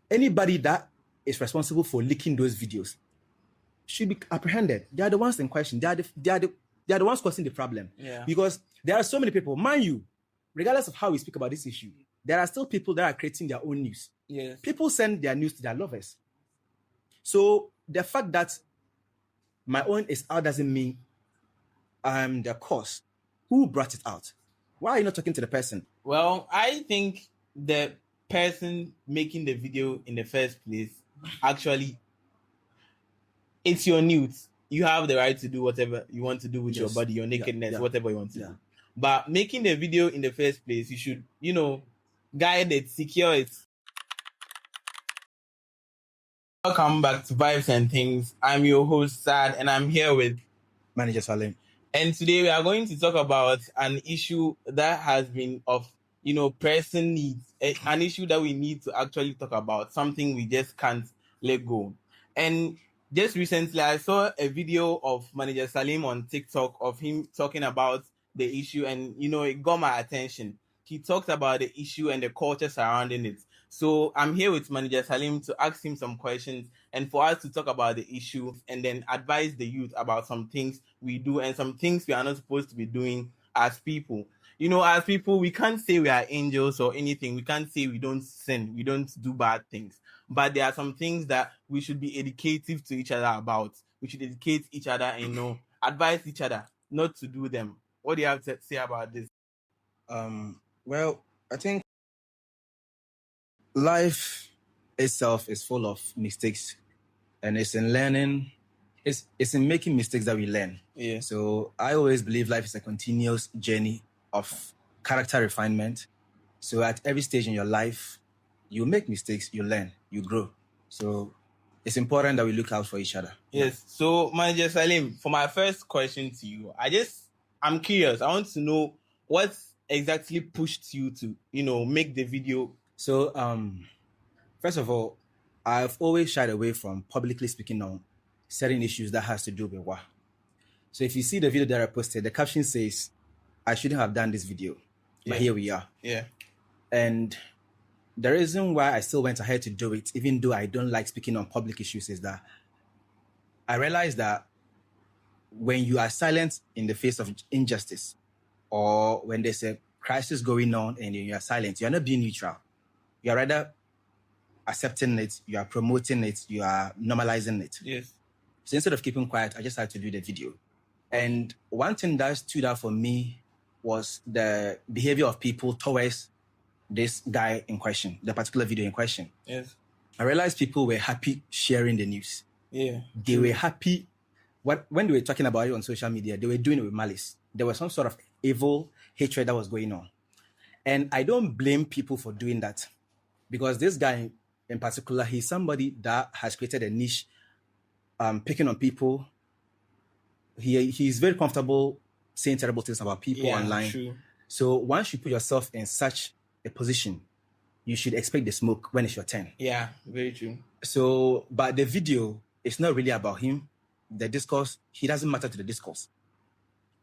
anybody that is responsible for leaking those videos should be apprehended. They are the ones in question. They are the ones causing the problem. Yeah. Because there are so many people, mind you, regardless of how we speak about this issue, there are still people that are creating their own news. Yes. People send their news to their lovers. So the fact that my own is out doesn't mean I'm the cause. Who brought it out? Why are you not talking to the person? Well, I think the person making the video in the first place, actually, it's your news. You have the right to do whatever you want to do with your body, your nakedness, whatever you want to do. But making the video in the first place, you should, guide it, secure it. Welcome back to Vibes and Things. I'm your host, Sad, and I'm here with Manager Salim. And today we are going to talk about an issue that has been of, pressing needs, an issue that we need to actually talk about, something we just can't let go. And just recently, I saw a video of Manager Salim on TikTok of him talking about the issue, and, it got my attention. He talked about the issue and the culture surrounding it. So I'm here with Manager Salim to ask him some questions and for us to talk about the issue and then advise the youth about some things we do and some things we are not supposed to be doing as people. As people, we can't say we are angels or anything. We can't say we don't sin. We don't do bad things. But there are some things that we should be educative to each other about. We should educate each other and, advise each other not to do them. What do you have to say about this? Well, I think life itself is full of mistakes, and it's in learning. It's in making mistakes that we learn. Yeah. So I always believe life is a continuous journey of character refinement. So at every stage in your life, you make mistakes, you learn, you grow. So it's important that we look out for each other. Yes. So, Manager Salim, for my first question to you, I'm curious. I want to know what exactly pushed you to, make the video. So, first of all, I've always shied away from publicly speaking on certain issues that has to do with what. So if you see the video that I posted, the caption says, I shouldn't have done this video, but here we are. Yeah. And the reason why I still went ahead to do it, even though I don't like speaking on public issues, is that I realized that when you are silent in the face of injustice, or when there's a crisis going on and you are silent, you're not being neutral. You're rather accepting it, you are promoting it, you are normalizing it. Yes. So instead of keeping quiet, I just had to do the video. And one thing that stood out for me was the behavior of people towards this guy in question, the particular video in question. Yes. I realized people were happy sharing the news. Yeah. They were happy. When they were talking about it on social media, they were doing it with malice. There was some sort of evil hatred that was going on. And I don't blame people for doing that, because this guy in particular, he's somebody that has created a niche, picking on people. He's very comfortable saying terrible things about people online. True. So once you put yourself in such a position, you should expect the smoke when it's your turn. Yeah, very true. So, but the video is not really about him. The discourse, he doesn't matter to the discourse.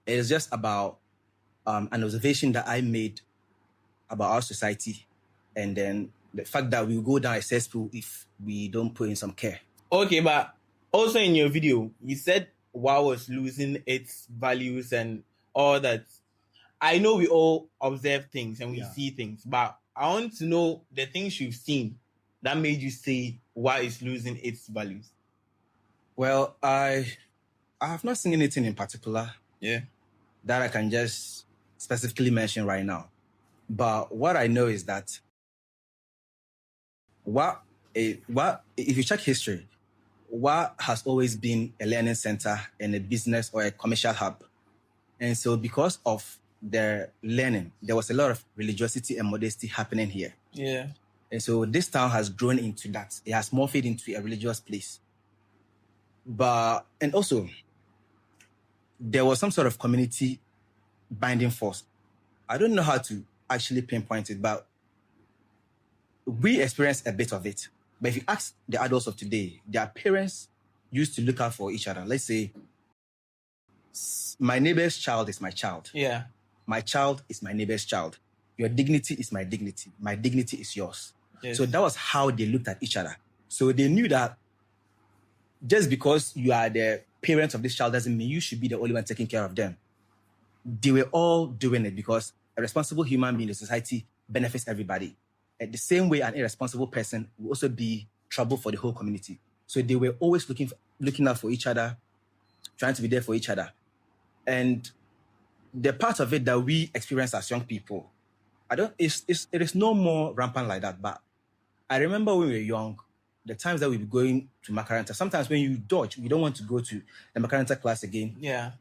It's just about an observation that I made about our society, and then the fact that we go down a cesspool if we don't put in some care. Okay, but also in your video, you said WoW was losing its values and all that. I know we all observe things and we see things, but I want to know the things you've seen that made you say WoW is losing its values. Well, I have not seen anything in particular that I can just specifically mention right now. But what I know is that if you check history, WoW has always been a learning center and a business or a commercial hub. And so because of their learning, there was a lot of religiosity and modesty happening here. Yeah. And so this town has grown into that. It has morphed into a religious place. And also, there was some sort of community binding force. I don't know how to actually pinpoint it, but we experienced a bit of it. But if you ask the adults of today, their parents used to look out for each other. Let's say, my neighbor's child is my child. Yeah. My child is my neighbor's child. Your dignity is my dignity. My dignity is yours. Yes. So that was how they looked at each other. So they knew that just because you are the parent of this child doesn't mean you should be the only one taking care of them. They were all doing it because a responsible human being in society benefits everybody. At the same way, an irresponsible person will also be trouble for the whole community. So they were always looking out for each other, trying to be there for each other. And the part of it that we experience as young people, it is no more rampant like that. But I remember when we were young, the times that we were going to Makaranta, sometimes when you dodge, you don't want to go to the Makaranta class again. Yeah.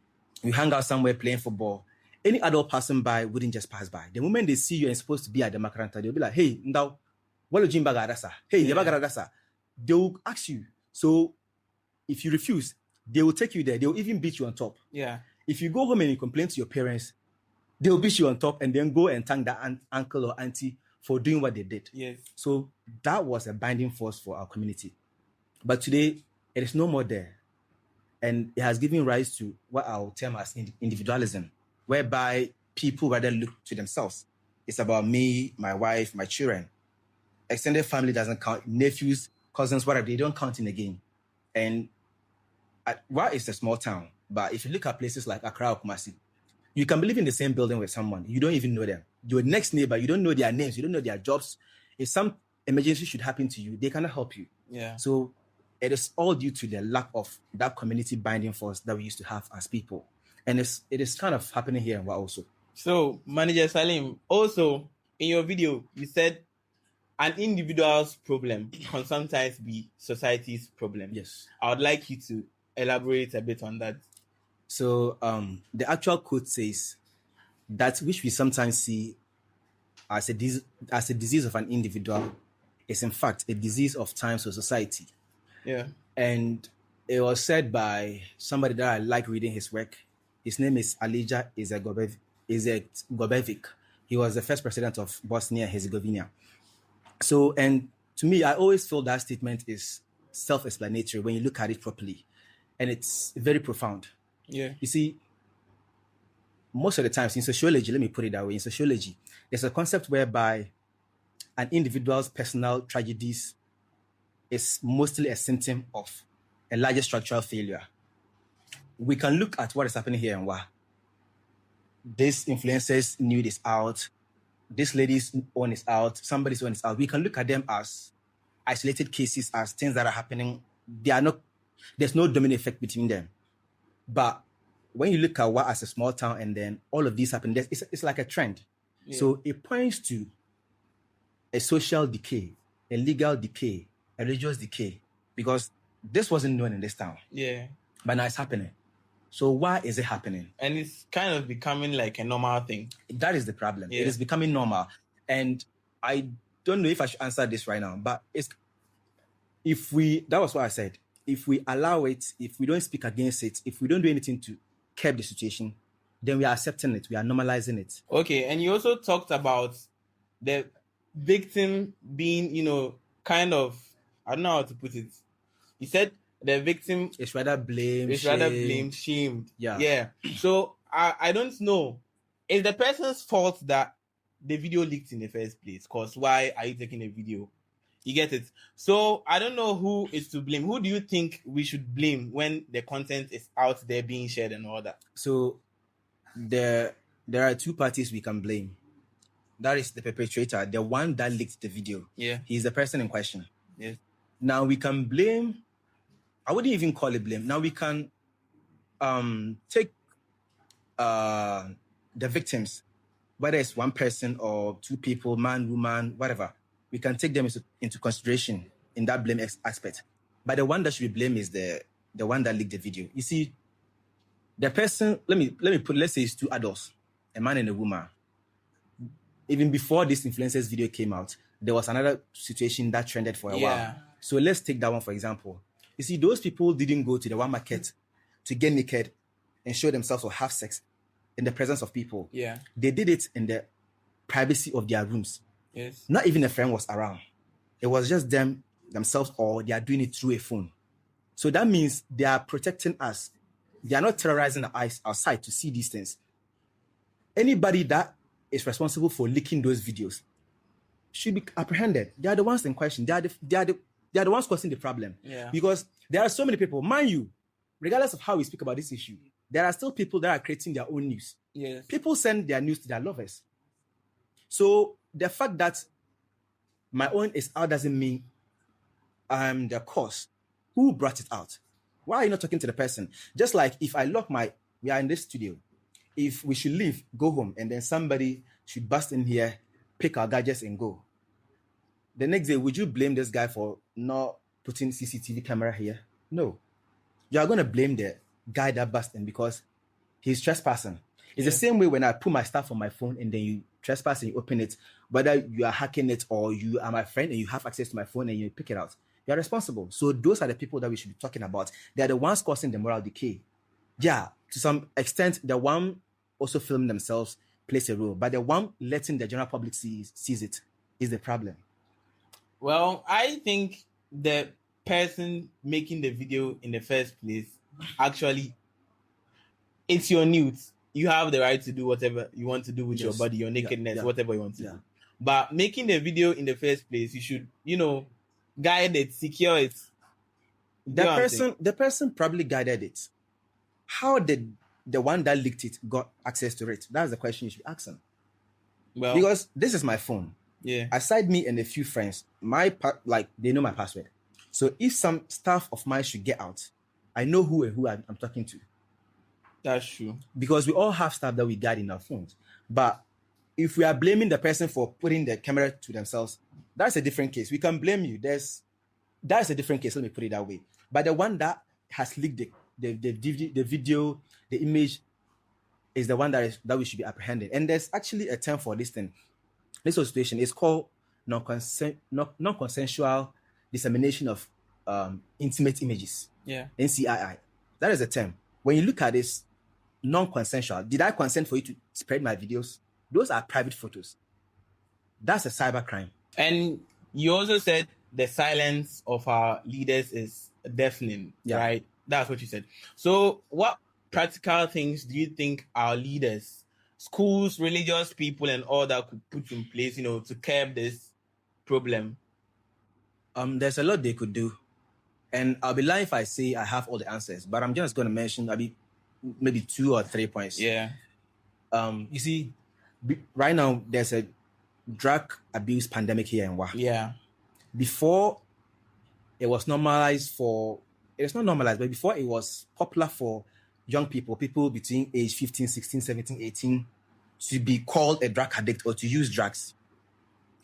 You hang out somewhere playing football. Any adult passing by wouldn't just pass by. The moment they see you and supposed to be at the Makaranta, they'll be like, hey, Ndao, what do you mean? Hey, yeah. They will ask you. So if you refuse, they will take you there. They will even beat you on top. Yeah. If you go home and you complain to your parents, they will beat you on top and then go and thank that uncle or auntie for doing what they did. Yes. So that was a binding force for our community. But today, it is no more there. And it has given rise to what I'll term as individualism, whereby people rather look to themselves. It's about me, my wife, my children. Extended family doesn't count. Nephews, cousins, whatever, they don't count in the game. And it's a small town, but if you look at places like Accra or Kumasi, you can live in the same building with someone. You don't even know them. Your next neighbor, you don't know their names. You don't know their jobs. If some emergency should happen to you, they cannot help you. Yeah. So it is all due to the lack of that community binding force that we used to have as people. And it is kind of happening here in Wa also. So, Manager Salim, also in your video, you said an individual's problem can sometimes be society's problem. Yes. I would like you to elaborate a bit on that. So the actual quote says that which we sometimes see as a disease of an individual is in fact a disease of times or society. Yeah. And it was said by somebody that I like reading his work. His name is Alija Izetbegovic. He was the first president of Bosnia and Herzegovina. So, and to me, I always feel that statement is self-explanatory when you look at it properly. And it's very profound. Yeah. You see, most of the times in sociology, let me put it that way, in sociology, there's a concept whereby an individual's personal tragedies is mostly a symptom of a larger structural failure. We can look at what is happening here in Wa. This influencers nude is out. This lady's own is out. Somebody's own is out. We can look at them as isolated cases, as things that are happening. There's no domino effect between them. But when you look at Wa as a small town and then all of these happen, it's like a trend. Yeah. So it points to a social decay, a legal decay, a religious decay, because this wasn't known in this town. Yeah. But now it's happening. So why is it happening? And it's kind of becoming like a normal thing. That is the problem. Yeah. It is becoming normal. And I don't know if I should answer this right now, but that was what I said. If we allow it, if we don't speak against it, if we don't do anything to curb the situation, then we are accepting it. We are normalizing it. Okay. And you also talked about the victim being, kind of, I don't know how to put it. You said the victim is rather blamed, shamed. Yeah. Yeah. So I don't know. It's the person's fault that the video leaked in the first place. Because why are you taking a video? You get it? So I don't know who is to blame. Who do you think we should blame when the content is out there being shared and all that? So there are two parties we can blame. That is the perpetrator, the one that leaked the video. Yeah. He's the person in question. Yes. Now we can blame, I wouldn't even call it blame. Now we can take the victims, whether it's one person or two people, man, woman, whatever. We can take them into consideration in that blame aspect. But the one that should be blamed is the one that leaked the video. You see, the person, let's say it's two adults, a man and a woman. Even before this influencers video came out, there was another situation that trended for a while. So let's take that one, for example. You see, those people didn't go to the one market to get naked and show themselves or have sex in the presence of people. Yeah. They did it in the privacy of their rooms. Yes. Not even a friend was around. It was just themselves, or they are doing it through a phone. So that means they are protecting us. They are not terrorizing the eyes outside to see these things. Anybody that is responsible for leaking those videos, should be apprehended. They are the ones in question. They are the ones causing the problem. Yeah. Because there are so many people, mind you, regardless of how we speak about this issue, there are still people that are creating their own news. Yes. People send their news to their lovers. So the fact that my own is out doesn't mean I'm the cause. Who brought it out? Why are you not talking to the person? Just like if I lock we are in this studio. If we should leave, go home, and then somebody should bust in here, pick our gadgets and go. The next day, would you blame this guy for not putting CCTV camera here? No. You are going to blame the guy that bust in because he's trespassing. It's the same way when I put my stuff on my phone and then you trespass and you open it, whether you are hacking it or you are my friend and you have access to my phone and you pick it out. You are responsible. So those are the people that we should be talking about. They are the ones causing the moral decay. Yeah, to some extent, the one also filming themselves plays a role, but the one letting the general public sees it is the problem. Well, I think the person making the video in the first place, actually, it's your nudes. You have the right to do whatever you want to do with your body, your nakedness, whatever you want to do. But making the video in the first place, you should, guide it, secure it. The person probably guided it. How did the one that leaked it got access to it? That's the question you should ask them. Well, because this is my phone. Yeah. Aside me and a few friends, they know my password. So if some stuff of mine should get out, I know who I'm talking to. That's true. Because we all have stuff that we guide in our phones. But if we are blaming the person for putting the camera to themselves, that's a different case. We can blame you. That's a different case. Let me put it that way. But the one that has leaked the video, the image, is the one that we should be apprehended. And there's actually a term for this thing. This situation is called non-consensual dissemination of intimate images. Yeah. NCII. That is a term. When you look at this, non-consensual, did I consent for you to spread my videos? Those are private photos. That's a cybercrime. And you also said the silence of our leaders is deafening, right? That's what you said. So what practical things do you think our leaders, schools, religious people, and all that could put in place, to curb this problem? There's a lot they could do. And I'll be lying if I say I have all the answers, but I'm just going to mention maybe 2 or 3 points. Yeah. You see, right now there's a drug abuse pandemic here in Wa. Yeah. Before it was normalized it's not normalized, but before it was popular for young people between age 15, 16, 17, 18, to be called a drug addict or to use drugs.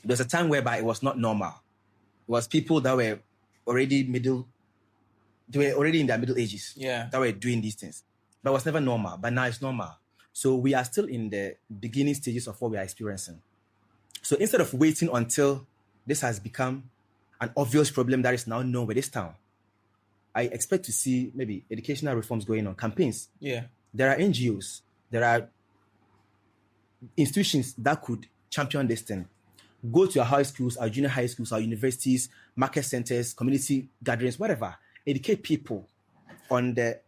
There's a time whereby it was not normal. It was people that were already in their middle ages that were doing these things. But it was never normal. But now it's normal. So we are still in the beginning stages of what we are experiencing. So instead of waiting until this has become an obvious problem that is now known with this town, I expect to see maybe educational reforms going on, campaigns. Yeah. There are NGOs, there are institutions that could champion this thing. Go to our high schools, our junior high schools, our universities, market centers, community gatherings, whatever. Educate people on the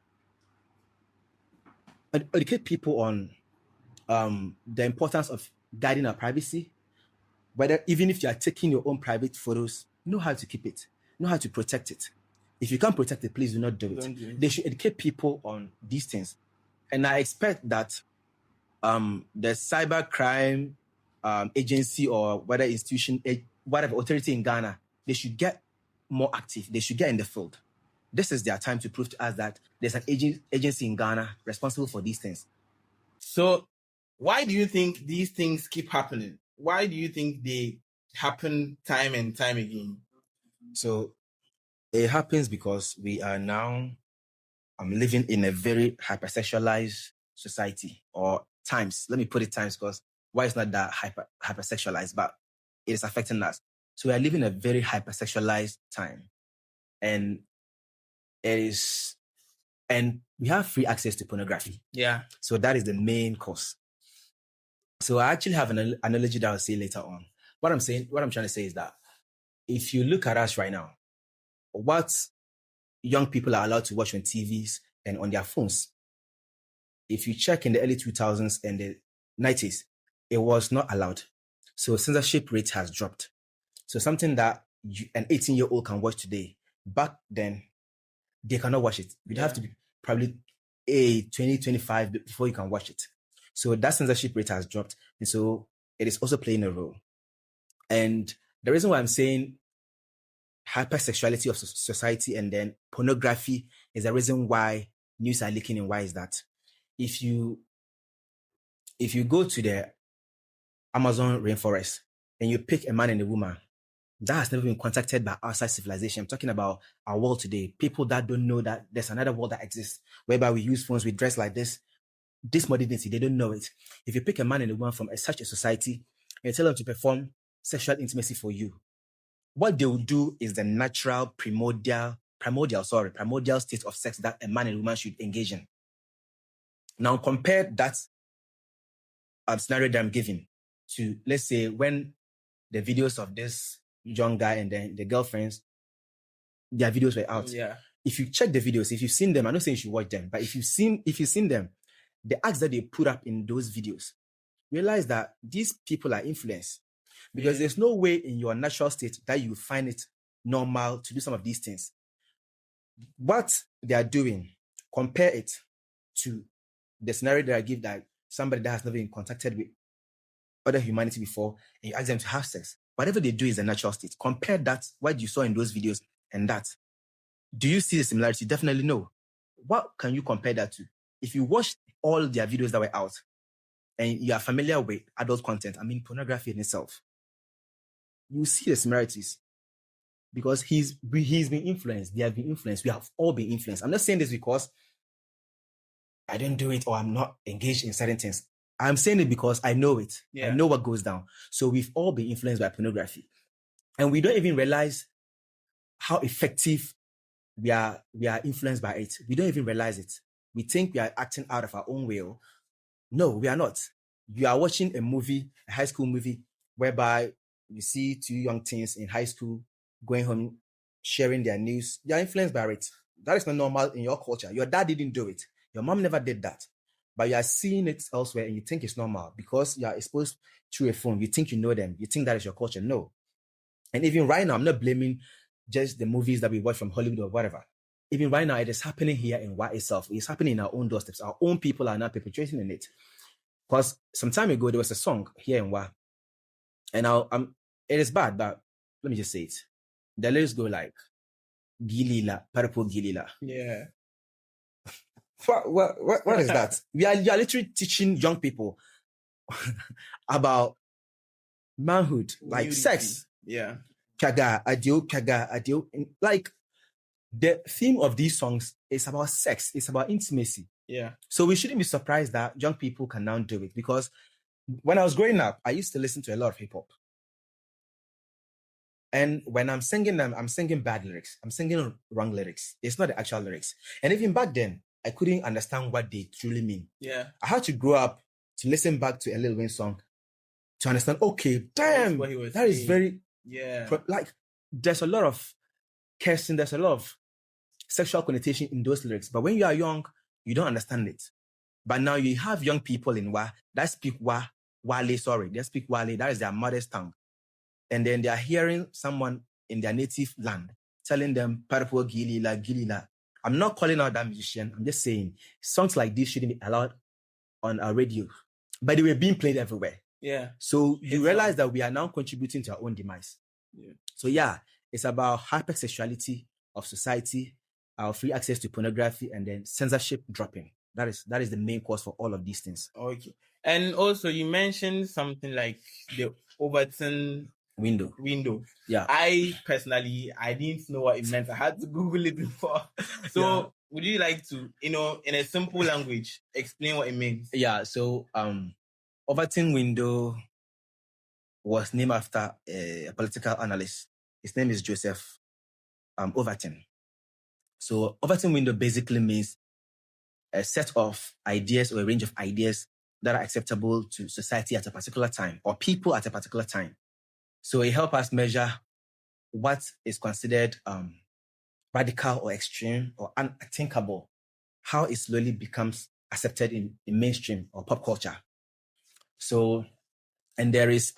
importance of guarding our privacy. Whether even if you are taking your own private photos, know how to keep it, know how to protect it. If you can't protect it, please do not do it. They should educate people on these things. And I expect that the cybercrime agency or whether institution, whatever authority in Ghana, they should get more active. They should get in the field. This is their time to prove to us that there's an agency in Ghana responsible for these things. So why do you think these things keep happening? Why do you think they happen time and time again? So it happens because we are now living in a very hypersexualized society, or times. Let me put it times, because why it's not that hypersexualized, but it is affecting us. So we are living a very hypersexualized time. And we have free access to pornography. Yeah. So that is the main cause. So I actually have an analogy that I'll say later on. What I'm trying to say is that if you look at us right now, what young people are allowed to watch on TVs and on their phones, if you check in the early 2000s and the 90s, it was not allowed. So censorship rate has dropped. So something that an 18-year-old can watch today, back then, they cannot watch it. You'd have to be probably 25 before you can watch it. So that censorship rate has dropped. And so it is also playing a role. And the reason why I'm saying hypersexuality of society and then pornography is the reason why news are leaking, and why is that? If you go to the Amazon rainforest and you pick a man and a woman that has never been contacted by outside civilization, I'm talking about our world today, people that don't know that there's another world that exists, whereby we use phones, we dress like this modernity, they don't know it. If you pick a man and a woman from such a society and you tell them to perform sexual intimacy for you, what they will do is the natural primordial state of sex that a man and a woman should engage in. Now compare that scenario that I'm giving to, let's say, when the videos of this young guy and then the girlfriends, their videos were out. Yeah. If you check the videos, if you've seen them, I'm not saying you should watch them, but if you've seen them, the acts that they put up in those videos, realize that these people are influenced. Because there's no way in your natural state that you find it normal to do some of these things. What they are doing, compare it to the scenario that I give, that somebody that has never been contacted with other humanity before, and you ask them to have sex. Whatever they do is a natural state. Compare that, what you saw in those videos, and that. Do you see the similarity? Definitely no. What can you compare that to? If you watch all their videos that were out, and you are familiar with adult content, I mean pornography in itself, you see the similarities, because he's been influenced. They have been influenced. We have all been influenced. I'm not saying this because I don't do it or I'm not engaged in certain things. I'm saying it because I know it. Yeah. I know what goes down. So we've all been influenced by pornography, and we don't even realize how effective we are influenced by it. We don't even realize it. We think we are acting out of our own will. No, we are not. You are watching a movie, a high school movie, whereby you see two young teens in high school going home, sharing their news. You are influenced by it. That is not normal in your culture. Your dad didn't do it. Your mom never did that. But you are seeing it elsewhere and you think it's normal because you are exposed through a phone. You think you know them. You think that is your culture. No. And even right now, I'm not blaming just the movies that we watch from Hollywood or whatever. Even right now, it is happening here in Wa itself. It's happening in our own doorsteps. Our own people are now perpetrating in it. Because some time ago, there was a song here in Wa. And it is bad, but let me just say it. The lyrics go like, Gilila, Purple Gilila. Yeah. What is that? You are literally teaching young people about manhood, like nudity. Sex. Yeah. Kaga, adio. Like, the theme of these songs is about sex. It's about intimacy. Yeah. So we shouldn't be surprised that young people can now do it, because when I was growing up, I used to listen to a lot of hip hop. And when I'm singing them, I'm singing bad lyrics. I'm singing wrong lyrics. It's not the actual lyrics. And even back then, I couldn't understand what they truly mean. Yeah. I had to grow up to listen back to a Lil Wayne song to understand, okay, damn, that is very, like, there's a lot of cursing, there's a lot of sexual connotation in those lyrics. But when you are young, you don't understand it. But now you have young people in Wa that speak Wale, they speak Wale, that is their mother's tongue. And then they are hearing someone in their native land telling them, Purple Gilila, Gilila. I'm not calling out that musician. I'm just saying songs like this shouldn't be allowed on our radio. But they were being played everywhere. Yeah. So you realize that we are now contributing to our own demise. Yeah. So yeah, it's about hypersexuality of society, our free access to pornography, and then censorship dropping. That is the main cause for all of these things. Okay. And also you mentioned something like the Overton window. Yeah. I personally, I didn't know what it meant. I had to Google it before. So would you like to, in a simple language, explain what it means? Yeah. So Overton window was named after a political analyst. His name is Joseph Overton. So Overton window basically means a set of ideas or a range of ideas that are acceptable to society at a particular time or people at a particular time. So it helps us measure what is considered radical or extreme or unthinkable, how it slowly becomes accepted in mainstream or pop culture. So, and there is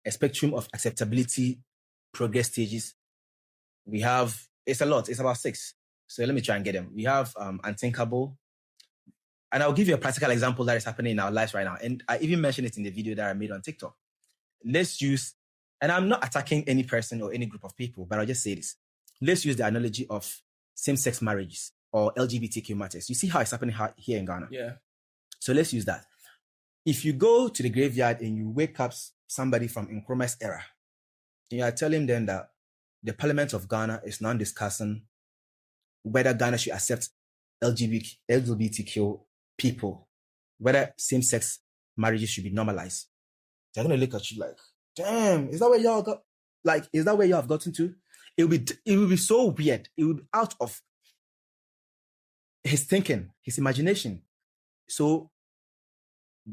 a spectrum of acceptability progress stages. We have, it's a lot, it's about 6. So let me try and get them. We have unthinkable. And I'll give you a practical example that is happening in our lives right now. And I even mentioned it in the video that I made on TikTok. Let's use, and I'm not attacking any person or any group of people, but I'll just say this. Let's use the analogy of same-sex marriages or LGBTQ matters. You see how it's happening here in Ghana? Yeah. So let's use that. If you go to the graveyard and you wake up somebody from Nkrumah's era, you are telling them that the Parliament of Ghana is now discussing whether Ghana should accept LGBTQ people, whether same-sex marriages should be normalized. They're going to look at you like, damn, is that where y'all got? Like, is that where y'all have gotten to? It will be so weird. It will be out of his thinking, his imagination. So,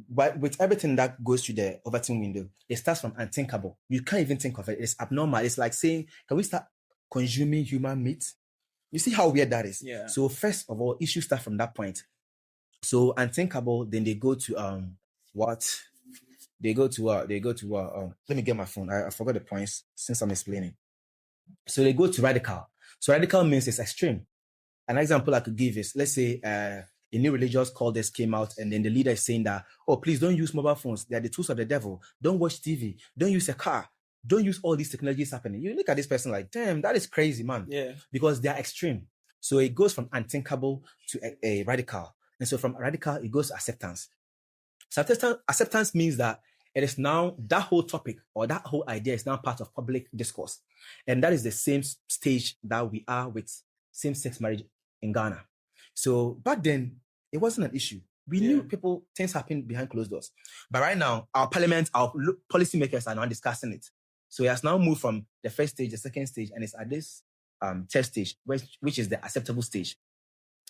but with everything that goes through the Overton window, it starts from unthinkable. You can't even think of it. It's abnormal. It's like saying, can we start consuming human meat? You see how weird that is? Yeah. So first of all, issues start from that point. So unthinkable, then they go to what? They go to let me get my phone. I forgot the points since I'm explaining. So they go to radical. So radical means it's extreme. An example I could give is, let's say a new religious codex came out, and then the leader is saying that, oh, please don't use mobile phones. They're the tools of the devil. Don't watch TV. Don't use a car. Don't use all these technologies happening. You look at this person like, damn, that is crazy, man. Yeah. Because they are extreme. So it goes from unthinkable to a radical. And so from radical, it goes to acceptance. So acceptance means that it is now, that whole topic or that whole idea is now part of public discourse. And that is the same stage that we are with same-sex marriage in Ghana. So back then, it wasn't an issue. We knew things happen behind closed doors. But right now, our parliament, our policymakers are now discussing it. So it has now moved from the first stage, the second stage, and it's at this third stage, which is the acceptable stage.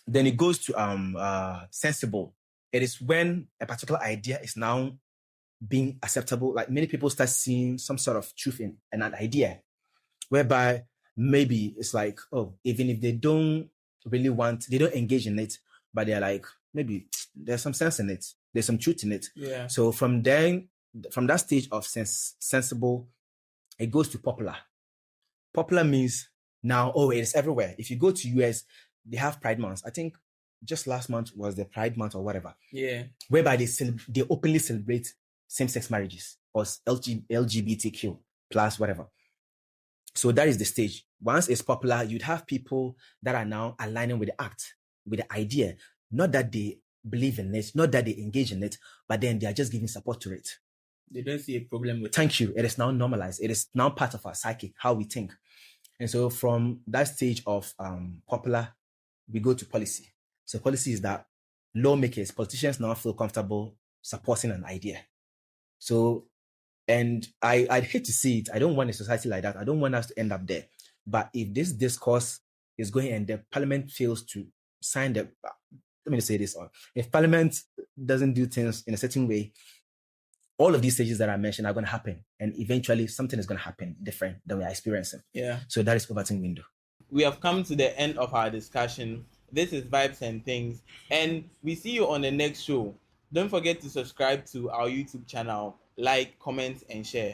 Then it goes to sensible. It is when a particular idea is now being acceptable. Like many people start seeing some sort of truth in an idea, whereby maybe it's like, oh, even if they don't really they don't engage in it, but they're like, maybe there's some sense in it. There's some truth in it. Yeah. So from that stage of sensible, it goes to popular. Popular means now, oh, it is everywhere. If you go to US, they have Pride Month. I think just last month was the Pride Month or whatever. Yeah. Whereby they openly celebrate same-sex marriages or LGBTQ plus whatever. So that is the stage. Once it's popular, you'd have people that are now aligning with the act, with the idea. Not that they believe in it, not that they engage in it, but then they are just giving support to it. They don't see a problem with it. Thank you. It is now normalized. It is now part of our psyche, how we think. And so from that stage of popular, we go to policy. So policy is that lawmakers, politicians now feel comfortable supporting an idea. So, and I'd hate to see it. I don't want a society like that. I don't want us to end up there. But if this discourse is going and the parliament fails to sign let me just say this on. If parliament doesn't do things in a certain way, all of these stages that I mentioned are going to happen. And eventually something is going to happen different than we are experiencing. Yeah. So that is Overton window. We have come to the end of our discussion. This is Vibes and Things. And we see you on the next show. Don't forget to subscribe to our YouTube channel, like, comment, and share.